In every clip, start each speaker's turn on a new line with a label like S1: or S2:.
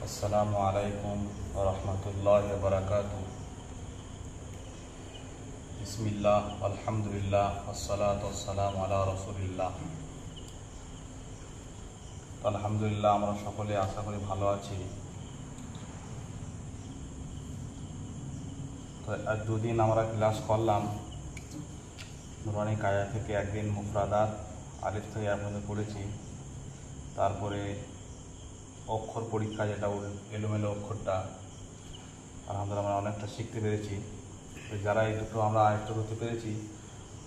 S1: अस्सलामु अलैकुम व रहमतुल्लाहि व बरकातुहू। बिस्मिल्लाह अल्हम्दुलिल्लाह वस्सलातु वस्सलामु अला रसूलिल्लाह। तो अल्हम्दुलिल्लाह আমরা সকলে আশা করি ভালো আছি। তো আজ দুদিন আমরা ক্লাস করলাম নুরানি কায়া থেকে, একদিন মুফরাদাত আলিফ থেকে পর্যন্ত পড়েছি। তারপরে অক্ষর পরীক্ষা, যেটা এলোমেলো অক্ষরটা আলহামদুলিল্লাহ আমরা অনেকটা শিখতে পেরেছি। তো যারা এই দুটো আমরা আয়ত্ত করতে পেরেছি,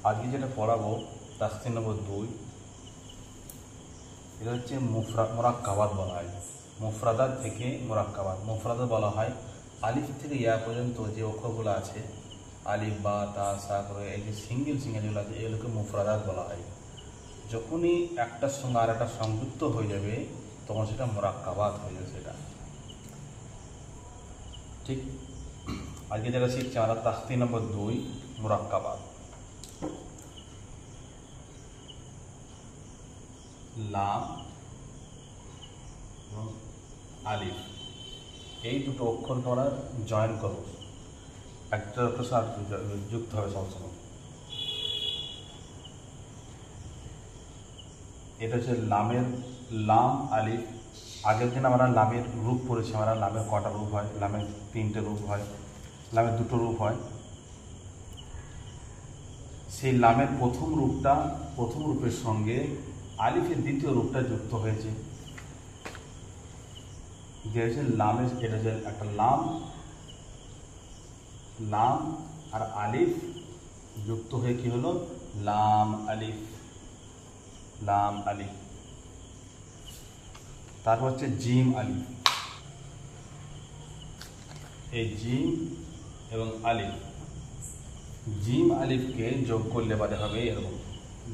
S1: আজকে যেটা পড়াবো তাসতিন নম্বর 2, এটা হচ্ছে মুরাক্কাবাত বলা হয়। মুফরাদাত থেকে মুরাক্কাবাত। মুফরাদাত বলা হয় আলিফ থেকে ইয়া পর্যন্ত যে অক্ষরগুলো আছে, আলিফ বা তা সা করে এই যে সিঙ্গেল যেগুলো আছে, এগুলোকে মুফরাদাত বলা হয়। যখনই একটার সঙ্গে আর একটা সংযুক্ত হয়ে যাবে তখন সেটা মুরাক্কাবাত হয়ে যাবে। সেটা ঠিক। আজকে যেটা শিখছি আমরা তাসতিন নম্বর 2 মুরাক্কাবাত। লাম এবং আলিফ, এই দুটো অক্ষরকে আমরা জয়েন করব, একটার সাথে যুক্ত হবে সবসময়। এটা হচ্ছে লাম আলিফ। আগের দিন আমরা লামের রূপ পড়েছি। আমরা লামের কটা রূপ হয়? লামের 3টে রূপ হয়, লামের 2টো রূপ হয়। সেই লামের প্রথম রূপের সঙ্গে আলিফের দ্বিতীয় রূপটা যুক্ত হয়েছে। যে হচ্ছে লামের, এটা হচ্ছে একটা লাম আর আলিফ যুক্ত হয়ে কি হলো? লাম আলিফ। তারপর হচ্ছে জিম আলিফ। এই জিম এবং আলিফ, জিম আলিফকে যোগ করলে বাদে হবে এরকম।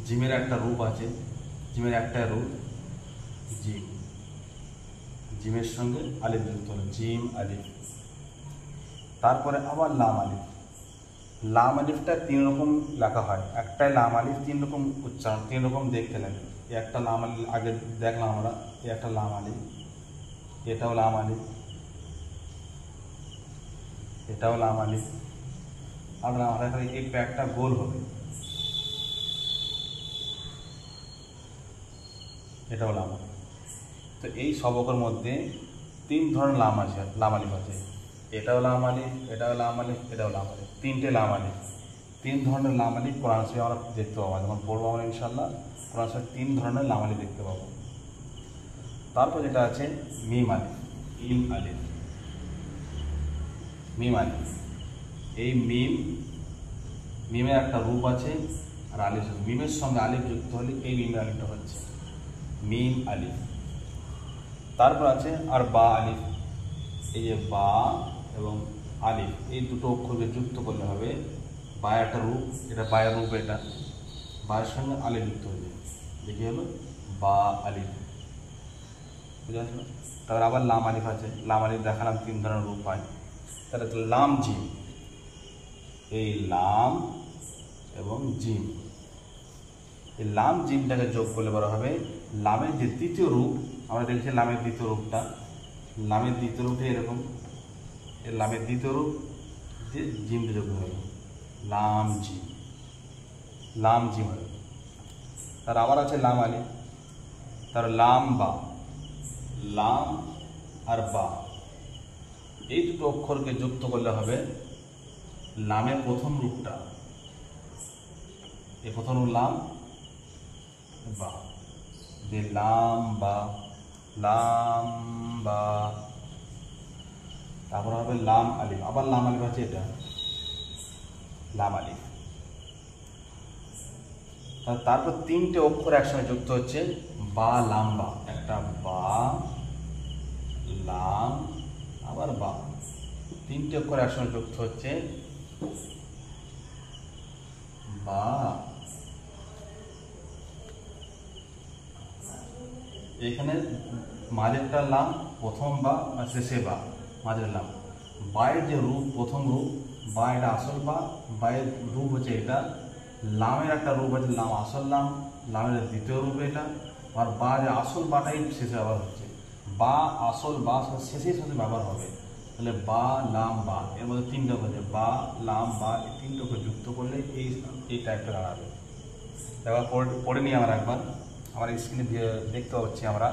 S1: জিমের একটা রূপ আছে, জিমের একটা রূপ জিম, জিমের সঙ্গে আলিফ যুক্ত হলো জিম আলিফ। তারপরে আবার লাম লাম আলিফটা 3 রকম লেখা হয়। একটাই লাম আলিফ 3 রকম উচ্চারণ, 3 রকম দেখতে লাগে। একটা লাম আলিফ আগে দেখলাম আমরা, একটা লাম আলিফ, এটাও লাম আলিফ, এটাও লাম আলিফ। আর এই প্যাকটা গোল হবে, এটাও লাম আলিফ। তো এই সবকের মধ্যে 3 ধরনের লাম আলিফ আছে। এটাও লাম আলিফ, এটাও লাম আলিফ, এটাও লাম আলিফ। 3টে লাম আলিফ, 3 ধরনের লাম আলিফ কোরআন শরীফে আমরা দেখতে পাবো। যখন পড়বো আমরা ইনশাআল্লাহ কোরআন শরীফে 3 ধরনের লাম আলিফ দেখতে পাবো। তারপর যেটা আছে মিম আলিফ। এই মিমের একটা রূপ আছে আর আলিফ। মিমের সঙ্গে আলিফ যুক্ত হলে এই মিমের আলিফটা হচ্ছে মিম আলিফ। তারপর আছে আর বা আলিফ। এই যে বা এবং আলিফ, এই দুটো অক্ষরকে যুক্ত করলে হবে বা একটা রূপ। এটা বায়ের রূপ, এটা বায়ের সঙ্গে আলিফ যুক্ত হয়ে যায়, দেখি হলো বা আলিফ। বুঝতে পারছো? তারপর আবার লাম আলিফ আছে। লাম আলিফ দেখালাম 3 ধরনের রূপ হয়। তাহলে লাম জিম, এই লাম এবং জিম, এই লাম জিমটাকে যোগ করলে বলা হবে লামের যে দ্বিতীয় রূপ। আমরা দেখছি লামের দ্বিতীয় রূপটা, এরকম। এই লামের দ্বিতীয় রূপ যে জিমটা যোগ হবে লাম জিম হবে। তার আবার আছে লাম আলিফ, তার লাম আর বা, এই দুটো অক্ষরকে যুক্ত করলে হবে লামের প্রথম রূপটা। এই প্রথম রূপ লাম বা, লাম বা। তারপর হবে লাম আলিফ। আবার লাম আলিফ আছে, এটা লাম আলিফ। তারপর 3টে অক্ষর একসঙ্গে যুক্ত হচ্ছে বা লাম বা। একটা বা, লাম, আবার বা, 3টে অক্ষর একসঙ্গে যুক্ত হচ্ছে বা। এখানে মাঝেরটা লাম, প্রথম বা আর শেষে বা, মাঝের লাম। বায়ের যে রূপ, প্রথম রূপ বা, এটা আসল বা। বায়ের রূপ হচ্ছে এটা। লামের একটা রূপ আছে লাম, আসল লাম। লামের দ্বিতীয় রূপ এটা। আর বা যে আসল বাটাই শেষে আবার হচ্ছে বা আসল বা শেষের সাথে ব্যবহার হবে, তাহলে বা লাম বা এর মধ্যে তিনটা হচ্ছে বা লাম বা এই তিনটাকে যুক্ত করলে এই টাইপটা দাঁড়াবে। একবার পড়ে নিই আমরা একবার, আমার স্ক্রিনে দেখতে পাচ্ছি আমরা।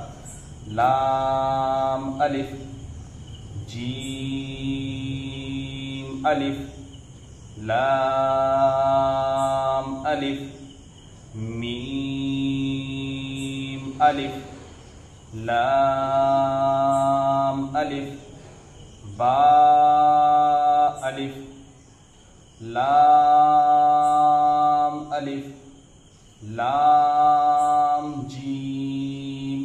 S1: লাম আলিফ, জিম আলিফ, লাম আলিফ, মিম আলিফ, লাম আলিফ, বা আলিফ, লাম আলিফ, লাম জিম,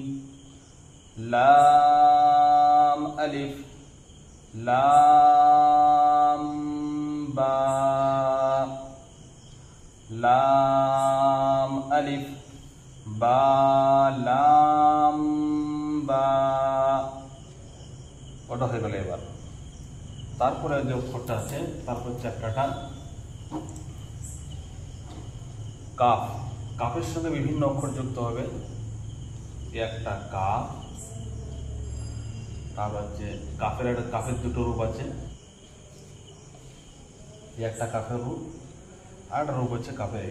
S1: লাম আলিফ, লাম বা, লাম আলিফ, বা লাম বা, ওটা হয়ে গেল। এবার তারপরে যে অক্ষরটা আছে, তারপর চ্যাপ্টারটা কাফ। কাফের সঙ্গে বিভিন্ন অক্ষর যুক্ত হবে। একটা কাফ, তারপর হচ্ছে কাফের দুটো রূপ আছে, একটা কাফের রূপ, আর একটা রূপ হচ্ছে কাফের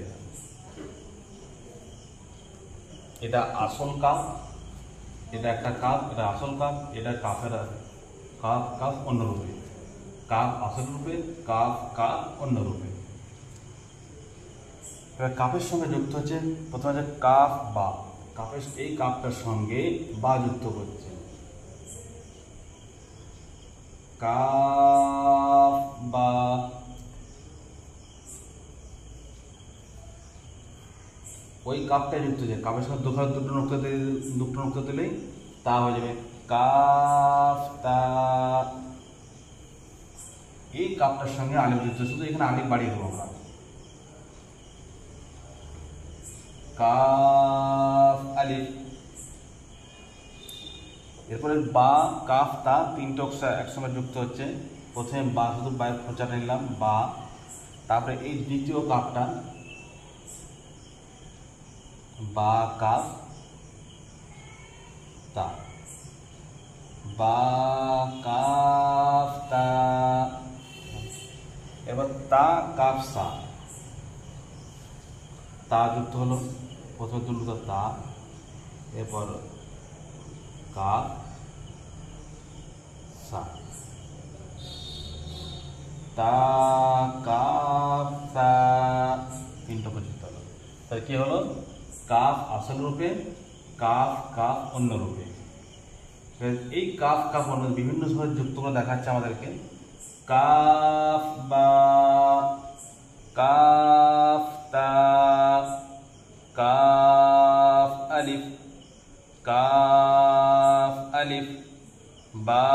S1: এটা আসল কাফ, এটা একটা কাফ, এটা আসল কাফ, এটা কাফের কাফ কাফ অন্য রূপে, কাফ আসল রূপে, কাফ কাফ অন্য রূপে। এবার কাফের সঙ্গে যুক্ত হচ্ছে প্রথমে আছে কাফ বা, কাফের এই কাফটার সঙ্গে বা যুক্ত করছে, কাফ বা, ওই কাপটা যুক্ত হচ্ছে কাপের সঙ্গে দুটো নোক্তা দিলেই তা হয়ে যাবে কাফ তা। এই কাপটার সঙ্গে আলিফ যুক্ত, শুধু এখানে আলিফ বাড়িয়ে দেবো আমরা, কাফ আলিফ। এরপরে বা কাফ তা তিনটে একসঙ্গে যুক্ত হচ্ছে, প্রথমে বা শুধু বাইরে খোঁচাটা নিলাম বা, তারপরে এই দ্বিতীয় কাপটা বা কাফ তা, বা কাফ তা। এবার তা কাফ সা, তা যুক্ত হলো, প্রথমে দুটো তা, এরপর কাফ সা, তা কাফ সা, তিনটা যুক্ত হলো। তাহলে কি হলো? কাফ আসল রূপে, কাফ কাফ অন্য রূপে। এই কাফ কাফ অন্য বিভিন্ন সময় যুক্ত করে দেখাচ্ছে আমাদেরকে। কাফ বা, কাফ তা, কাফ আলিফ, কাফ আলিফ, বা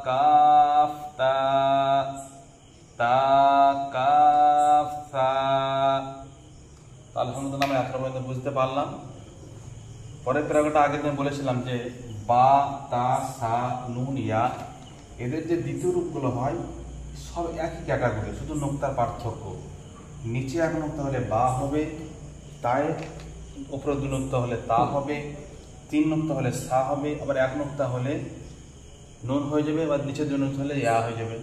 S1: কাফ তা, তা কাফ সা। আলহামদুলিল্লাহ আমরা এতটা পর্যন্ত বুঝতে পারলাম। পরের প্যারাগ্রাফটা আগে আমি বলেছিলাম যে বা তা সা নুন ইয়া এদের যে দ্বিতীয় রূপগুলো হয় সব একই ক্যাটাগরি, শুধু নোক্তার পার্থক্য। নিচে এক নোক্তা হলে বা হবে, তাই উপরে দু নোক্তা হলে তা হবে, তিন নোক্তা হলে সা হবে, আবার এক নোক্তা হলে নুন হয়ে যাবে, আবার নিচে দু নোক্তা হলে ইয়া হয়ে যাবে।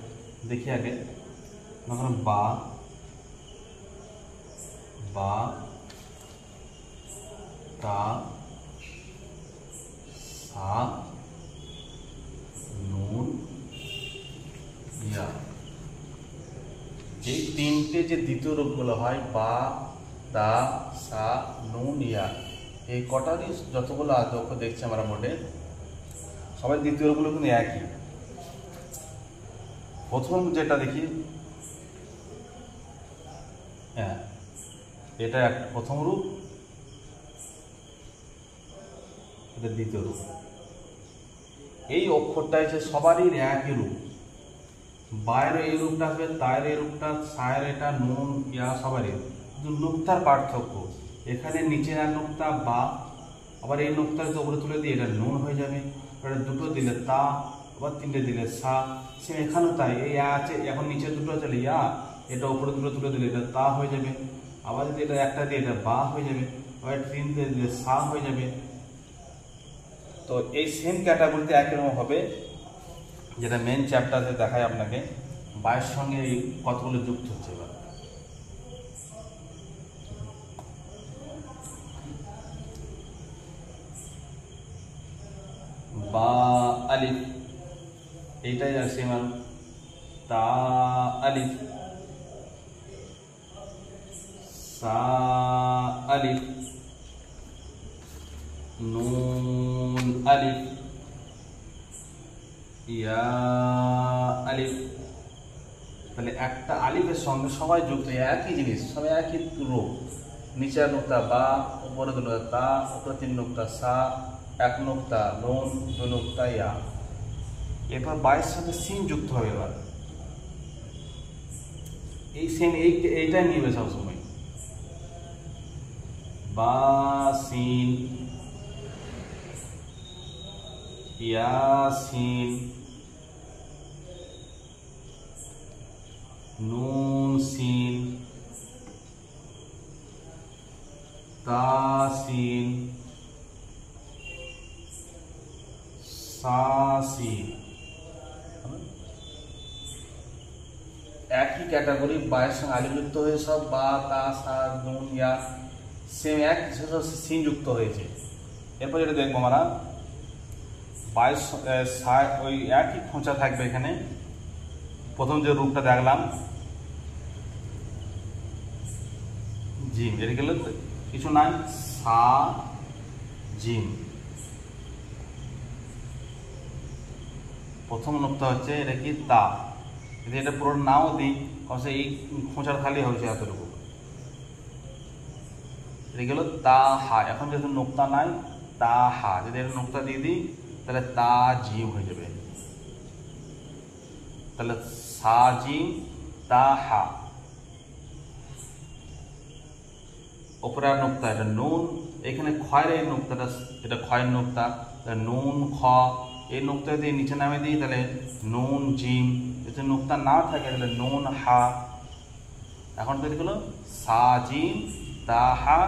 S1: দেখি আগে বা, বা তা সা নুন ইয়া, এই তিনটে যে দ্বিতীয় রূপগুলো হয় বা তা সা নুন ইয়া, এই কটারই যতগুলো অক্ষর দেখছি আমরা মোটে সবাই দ্বিতীয় রূপগুলো কিন্তু একই। প্রথম যেটা দেখি, হ্যাঁ এটা একটা প্রথম রূপ, এটা দ্বিতীয় রূপ। এই অক্ষরটা হচ্ছে সবারই একই রূপ, বায়ের এই রূপটা আসবে, তায়ের এই রূপটা, সায়ের এটা, নুন ইয়া সবারই, কিন্তু নুক্তার পার্থক্য। এখানে নিচে এক নুক্তা বা, আবার এই নুক্তাকে উপরে তুলে দিয়ে এটা নুন হয়ে যাবে, এটা দুটো দিলে তা, আবার তিনটে দিলে সা। সে এখানেও তাই, এই আছে এখন নিচে দুটো চলে ইয়া, এটা উপরে দুটো তুলে দিলে এটা তা হয়ে যাবে, আবার যদি এটা একটা দিয়ে এটা বা হয়ে যাবে, আবার তিনটে দিলে সা হয়ে যাবে। তো তো এই সেম ক্যাটাগরিতে একই রকম হবে, যেটা মেন চ্যাপ্টারে দেখায় আপনাকে। বায়ের সঙ্গে এই কতগুলো যুক্ত হচ্ছে। এবার বা আলিফ, এইটাই আছে আমার তা আলিফ, সা আলিফ, নুন আলিফ, ইয়া আলিফ। তাহলে একটা আলিফের সঙ্গে সবাই যুক্ত, একই জিনিস, সবাই একই রূপ। নিচের নোক্তা বা, উপরে 2 নোক্তা তা, উপরে 3 নোক্তা সা, 1 নোক্তা নুন, 2 নোক্তা ইয়া। এরপর বায়ের সাথে সিন যুক্ত হবে। এবার এই সিন এইটাই নিবে সবসময়। বা সিন, ইয়াসিন, নুন সিন, তাসিন, সাসিন। একই ক্যাটাগরি, বায়ের সঙ্গে আলিফ যুক্ত হয়ে সব বা তা সা নুন ইয়া সেম এক সিন যুক্ত হয়েছে। এরপর যেটা দেখবো আমরা, বায়ের ওই একই খোঁচা থাকবে এখানে। প্রথম যে রূপটা দেখলাম জিম, এটা গেলে কিছু নাই, সা জিম। প্রথম নোক্তা হচ্ছে এটা কি তা, যদি এটা পুরো নাও দিই অবশ্য এই খোঁচার খালি হয়েছে এতটুকু। এটা গেল তা হা। এখন যেহেতু নোক্তা নাই, তা হা, যদি এটা নোক্তা দিয়ে দিই তাহলে তা জিম হয়ে যাবে। তাহলে সা জিম তা হা। ওপরে আর নোক্তা, এটা নুন, এখানে খয়ের এই নোক্তাটা, এটা খয়ের নোক্তা, নুন খ, এই নোক্তা দিয়ে নিচে নামে দিই তাহলে নুন জিম। যদি নোক্তা না থাকে তাহলে নুন হা। এখন তৈরি হলো সা জিম তা হা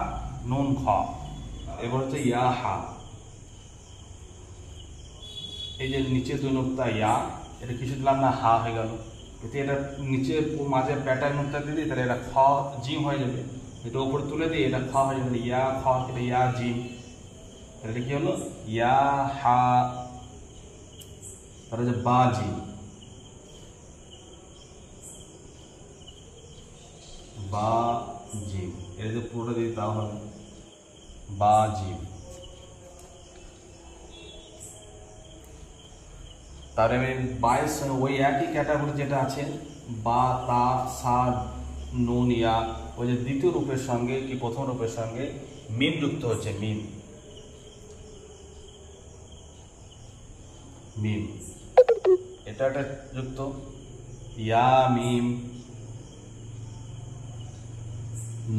S1: নুন খ। এবার হচ্ছে ইয়া হা। এই যে নিচে 2 নোক্তা ইয়া, এটা কিছু দিলাম না, হা হয়ে গেল। যদি এটা নিচে মাঝে প্যাটার্ন নোক্তা দিয়ে দিই তাহলে এটা খ জিম হয়ে যাবে। এটা উপরে তুলে দিই এটা খ হয়ে যাবে, ইয়া খ, এটা ইয়া জিম। এটা কি হলো ইয়া হা। তাহলে যে বা জিম, বা জিম, এটা যে পুরোটা দিয়ে তাও হবে বা জিম। তাহলে আমি বায়ের সঙ্গে ওই একই ক্যাটাগরি যেটা আছে বা তা সা নুন ইয়া, ওই যে দ্বিতীয় রূপের সঙ্গে কি প্রথম রূপের সঙ্গে মিম যুক্ত হচ্ছে, মিম মিম, এটা একটা যুক্ত, ইয়া মিম,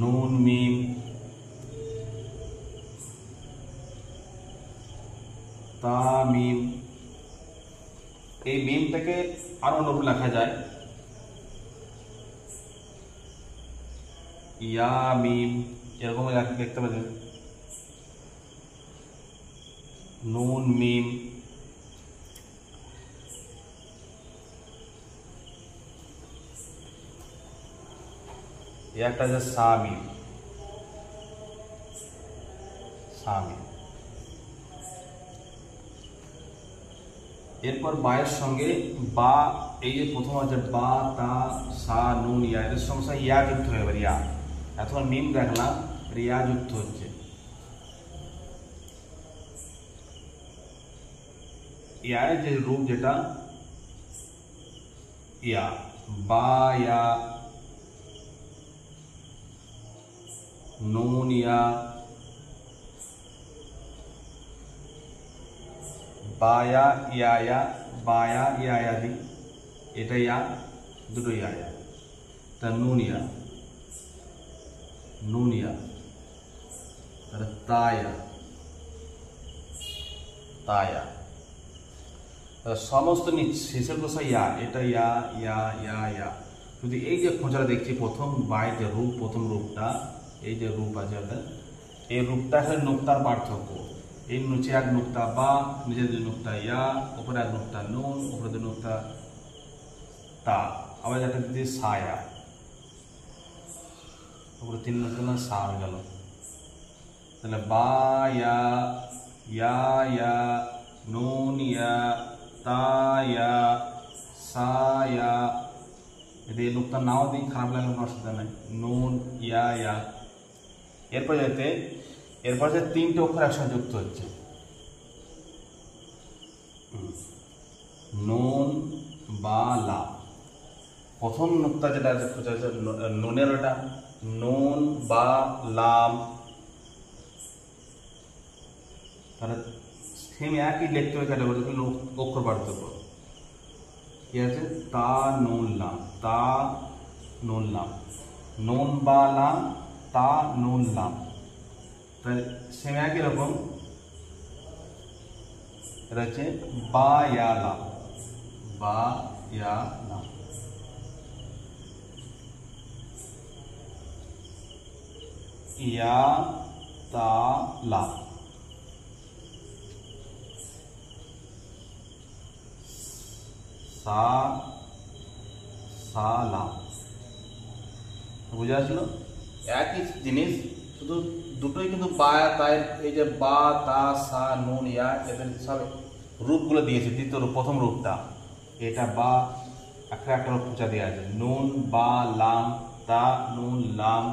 S1: নুন মিম, তা মিম। এই মিমটাকে আরো রূপ লেখা যায়, ইয়া মিম, এরকম দেখতে পাচ্ছেন, নুন মিম, একটা আছে সা মিম, সা মিম। এরপর বায়ের সঙ্গে বা, এই যে প্রথম আছে বা তা সা নুন ইয়া, এর সঙ্গে ইয়া যুক্ত হয়ে যাবে, ইয়া। এখন মিম দেখলাম, ইয়া যুক্ত হচ্ছে। ইয়ার যে রূপ যেটা ইয়া, বা ইয়া, নুন ইয়া, বায়া ইয়া ইয়া, বায়া ইয়া ইয়া দি, এটা ইয়া, দুটো ইয়া ইয়া, তা নুন ইয়া, নুন ইয়া, তাহলে তায়া, তায়া। সমস্ত শেষের কথা ইয়া, এটা ইয়া ইয়া ইয়া ইয়া। যদি এই যে খোঁচাটা দেখছি প্রথম বায়ের যে রূপ, প্রথম রূপটা, এই যে রূপ আছে, এই রূপটা হচ্ছে নোক্তার পার্থক্য। এই নিচে এক নুক্তা বা, নিচে দুই নুক্তা ইয়া, উপরে এক নুক্তা নুন, উপরে দুই নুক্তা তা, আবার একটা দিদি সায়া, উপরে তিন নুক্তা সা হয়ে গেল। তাহলে বা ইয়া, ইয়া ইয়া, নুন ইয়া, তা ইয়া, সা ইয়া, যদি এই নুক্তা নাও দিই খারাপ লাগলে কোনো অসুবিধা নাই, নুন ইয়া ইয়া। এরপর যে তিনটে অক্ষর একসঙ্গে যুক্ত হচ্ছে, নুন বা লাম। প্রথম নুক্তা যেটা আছে নুনের, ওটা নুন বা লাম, তাহলে সেম একই লিখতে হবে ক্যাটাগরি, অক্ষর পার্থক্য কি আছে, তা নুন লাম, তা নুন লাম, নুন বা লাম, তা নুন লাম। তাহলে সেম একই রকম এটা হচ্ছে বা ইয়া লাম, বা ইয়া লাম। ইয়া তা লাম, সা সা লাম। বুঝে আসলো? একই জিনিস, শুধু দুটোই কিন্তু বা তাই, এই যে বা তা সা নুন ইয়া, এদের সব রূপগুলো দিয়েছে। দ্বিতীয় রূপ, প্রথম রূপটা এটা বা, একটা রূপ পূজা দেওয়া আছে, নুন বা লাম, তা নুন লাম,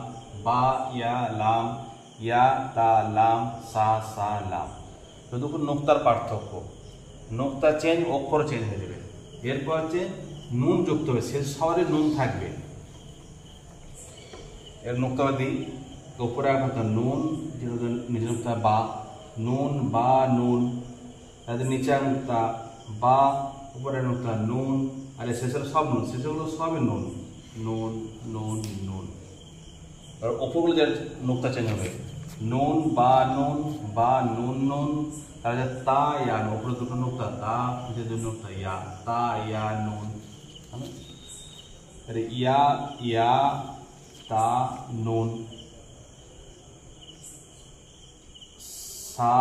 S1: বা ইয়া লাম, ইয়া তা লাম, সা সা লাম। শুধু নোক্তার পার্থক্য, নোক্তা চেঞ্জ, অক্ষর চেঞ্জ হয়ে যাবে। এরপর হচ্ছে নুন যুক্ত হবে, শেষ শহরে নুন থাকবে। এর নোক্তা দিই, উপরে একটা নুন, নিচে নোক্তা বা, নুন বা নুন, তাদের নিচে নোক্তা বা, উপরে নোক্তা নুন, আর শেষের সব নুন, শেষেগুলো সবই নুন, নুন নুন নুন। আর ওপরগুলো যে নোক্তা চেঞ্জ হবে, নুন বা নুন, বা নুন নুন, তাহলে তা ইয়া নুন, উপরে দুটো নোক্তা তা, নিচে দুটো নোক্তা ইয়া, তা ইয়া নুন। ইয়া ইয়া তা নুন, সা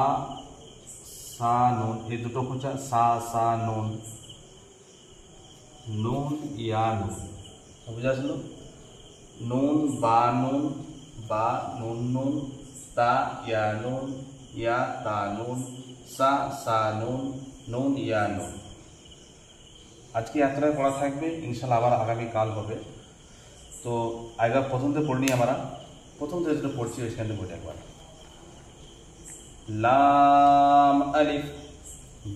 S1: সা নুন, এই দুটো পূজা সা সা নুন, নুন ইয়া নুন। বুঝে আসলো? নুন বা নুন, বা নুন নুন, তা ইয়া নুন, ইয়া তা নুন, সা সা নুন, নুন ইয়া নুন। আজকে এতটাই পড়া থাকবে, ইনশাল্লাহ আবার আগামীকাল হবে। তো আগের প্রথম থেকে পড়ে নিই আমরা, প্রথম থেকে যেটা পড়ছি সেখানে পড়ি একবার। লাম আলিফ,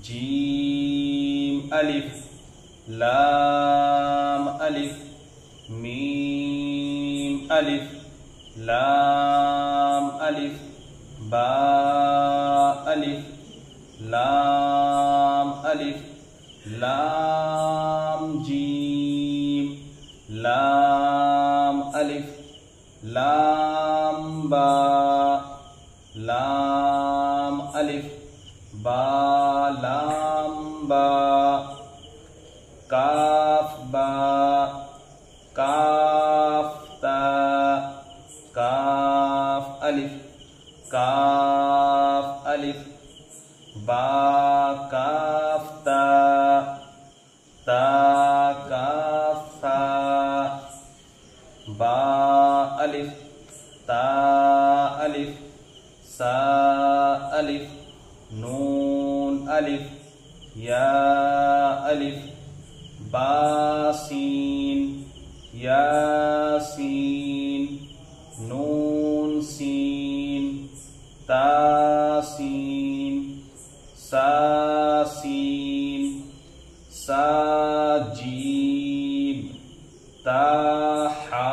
S1: জিম আলিফ, লাম আলিফ, মিম আলিফ, লাম আলিফ, বা আলিফ, লাম আলিফ, লাম জিম, লাম আলিফ, লাম বা, লাম আলিফ, বা লাম বা, কাফ বা, কাফ তা, কাফ আলিফ, কাফ আলিফ, বা কাফ তা, তা কাফ সা, বা আলিফ, তা আলিফ, সা আলিফ, নুন আলিফ, ইয়া আলিফ, বা সিন, ইয়া সিন, নুন সিন, তা সিন, সা সিন, সা জিম, তা হা,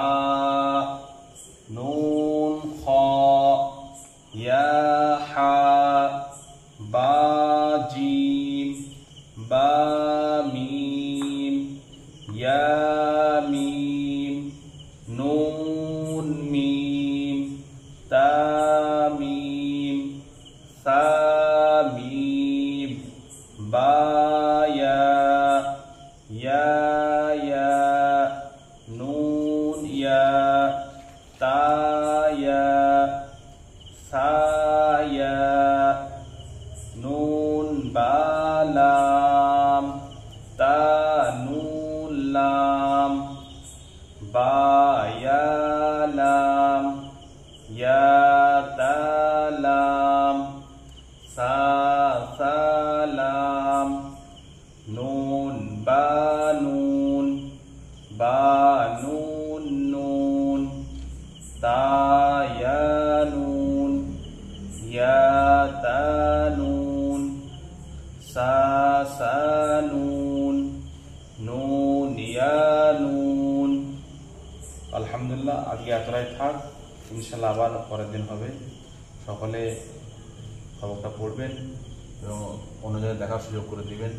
S1: নুন খ, ইয়া হা, বা জিম, বা মিম, ইয়া মিম, নুন মিম, তা মিম, সা মিম, বা ইয়া, ইয়া ইয়া, নুন ইয়া, তা ইয়া, সা ইয়া, ইয়া নুন, ইয়া তা নুন, সা সা নুন, নুন ইয়া নুন। আলহামদুলিল্লাহ, আজকে এতটাই থাক। ইনশাল্লাহ আবার পরের দিন হবে। সকলে সবকটা পড়বেন এবং অন্য জায়গায় দেখার সুযোগ করে দিবেন।